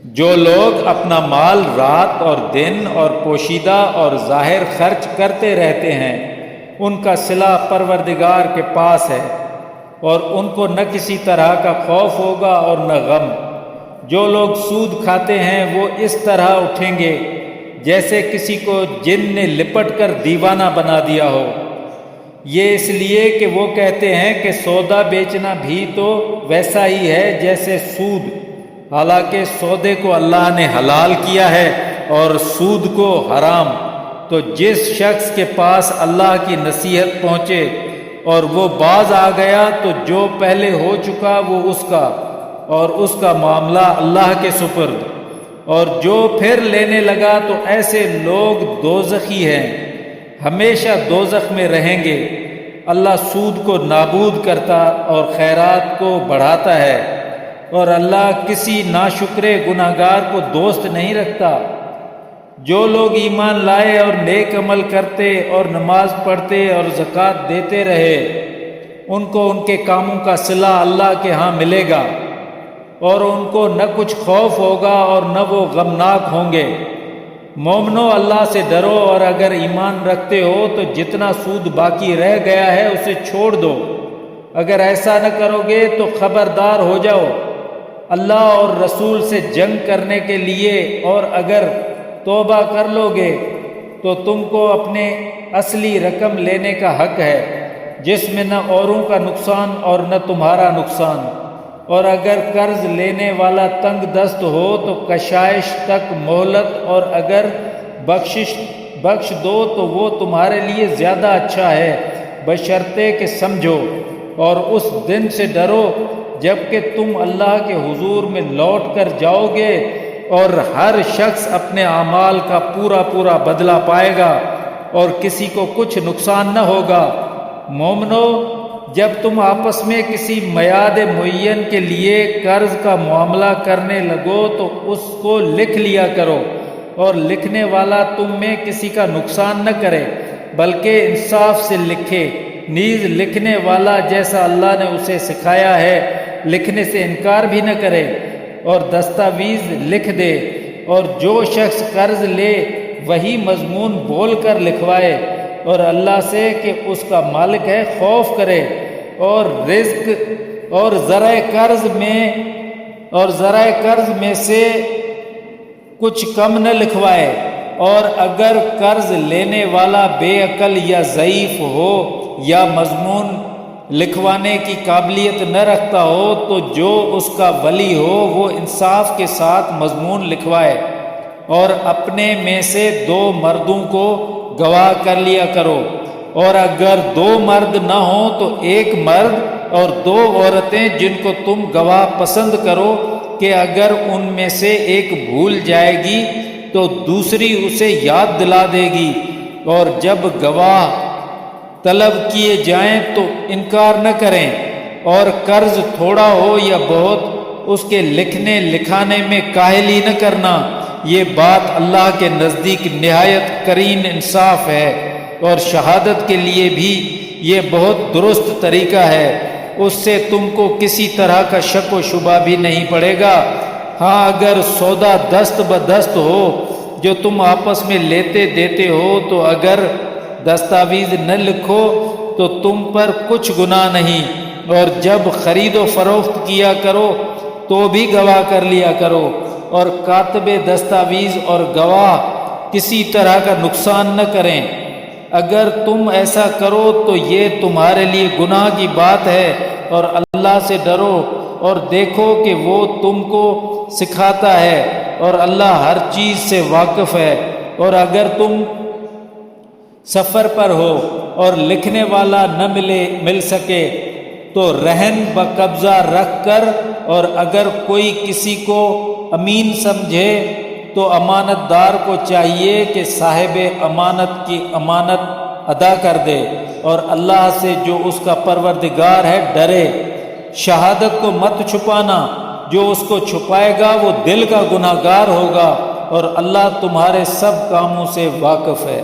جو لوگ اپنا مال رات اور دن اور پوشیدہ اور ظاہر خرچ کرتے رہتے ہیں ان کا صلہ پروردگار کے پاس ہے، اور ان کو نہ کسی طرح کا خوف ہوگا اور نہ غم۔ جو لوگ سود کھاتے ہیں وہ اس طرح اٹھیں گے جیسے کسی کو جن نے لپٹ کر دیوانہ بنا دیا ہو۔ یہ اس لیے کہ وہ کہتے ہیں کہ سودا بیچنا بھی تو ویسا ہی ہے جیسے سود، حالانکہ سودے کو اللہ نے حلال کیا ہے اور سود کو حرام۔ تو جس شخص کے پاس اللہ کی نصیحت پہنچے اور وہ باز آ گیا تو جو پہلے ہو چکا وہ اس کا، اور اس کا معاملہ اللہ کے سپرد۔ اور جو پھر لینے لگا تو ایسے لوگ دوزخی ہیں، ہمیشہ دوزخ میں رہیں گے۔ اللہ سود کو نابود کرتا اور خیرات کو بڑھاتا ہے، اور اللہ کسی ناشکرے گناہگار کو دوست نہیں رکھتا۔ جو لوگ ایمان لائے اور نیک عمل کرتے اور نماز پڑھتے اور زکوٰۃ دیتے رہے ان کو ان کے کاموں کا صلہ اللہ کے ہاں ملے گا، اور ان کو نہ کچھ خوف ہوگا اور نہ وہ غمناک ہوں گے۔ مومنو، اللہ سے ڈرو، اور اگر ایمان رکھتے ہو تو جتنا سود باقی رہ گیا ہے اسے چھوڑ دو۔ اگر ایسا نہ کرو گے تو خبردار ہو جاؤ اللہ اور رسول سے جنگ کرنے کے لیے، اور اگر توبہ کر لو گے تو تم کو اپنے اصلی رقم لینے کا حق ہے، جس میں نہ اوروں کا نقصان اور نہ تمہارا نقصان۔ اور اگر قرض لینے والا تنگ دست ہو تو کشائش تک مہلت، اور اگر بخش دو تو وہ تمہارے لیے زیادہ اچھا ہے، بشرطے کہ سمجھو۔ اور اس دن سے ڈرو جب کہ تم اللہ کے حضور میں لوٹ کر جاؤ گے، اور ہر شخص اپنے اعمال کا پورا پورا بدلہ پائے گا، اور کسی کو کچھ نقصان نہ ہوگا۔ مومنو، جب تم آپس میں کسی میعاد معین کے لیے قرض کا معاملہ کرنے لگو تو اس کو لکھ لیا کرو، اور لکھنے والا تم میں کسی کا نقصان نہ کرے بلکہ انصاف سے لکھے۔ نیز لکھنے والا جیسا اللہ نے اسے سکھایا ہے لکھنے سے انکار بھی نہ کرے، اور دستاویز لکھ دے۔ اور جو شخص قرض لے وہی مضمون بول کر لکھوائے، اور اللہ سے کہ اس کا مالک ہے خوف کرے، اور رزق اور ذرائع قرض میں سے کچھ کم نہ لکھوائے۔ اور اگر قرض لینے والا بے عقل یا ضعیف ہو یا مضمون لکھوانے کی قابلیت نہ رکھتا ہو تو جو اس کا ولی ہو وہ انصاف کے ساتھ مضمون لکھوائے، اور اپنے میں سے 2 مردوں کو گواہ کر لیا کرو، اور اگر 2 مرد نہ ہوں تو 1 مرد اور 2 عورتیں جن کو تم گواہ پسند کرو، کہ اگر ان میں سے ایک بھول جائے گی تو دوسری اسے یاد دلا دے گی۔ اور جب گواہ طلب کیے جائیں تو انکار نہ کریں، اور قرض تھوڑا ہو یا بہت اس کے لکھنے لکھانے میں کاہلی نہ کرنا۔ یہ بات اللہ کے نزدیک نہایت قرین انصاف ہے، اور شہادت کے لیے بھی یہ بہت درست طریقہ ہے، اس سے تم کو کسی طرح کا شک و شبہ بھی نہیں پڑے گا۔ ہاں، اگر سودا دست بدست ہو جو تم آپس میں لیتے دیتے ہو تو اگر دستاویز نہ لکھو تو تم پر کچھ گناہ نہیں، اور جب خرید و فروخت کیا کرو تو بھی گواہ کر لیا کرو، اور کاتب دستاویز اور گواہ کسی طرح کا نقصان نہ کریں۔ اگر تم ایسا کرو تو یہ تمہارے لیے گناہ کی بات ہے، اور اللہ سے ڈرو اور دیکھو کہ وہ تم کو سکھاتا ہے، اور اللہ ہر چیز سے واقف ہے۔ اور اگر تم سفر پر ہو اور لکھنے والا نہ مل سکے تو رہن بقبضہ رکھ کر، اور اگر کوئی کسی کو امین سمجھے تو امانت دار کو چاہیے کہ صاحب امانت کی امانت ادا کر دے، اور اللہ سے جو اس کا پروردگار ہے ڈرے۔ شہادت کو مت چھپانا، جو اس کو چھپائے گا وہ دل کا گناہگار ہوگا، اور اللہ تمہارے سب کاموں سے واقف ہے۔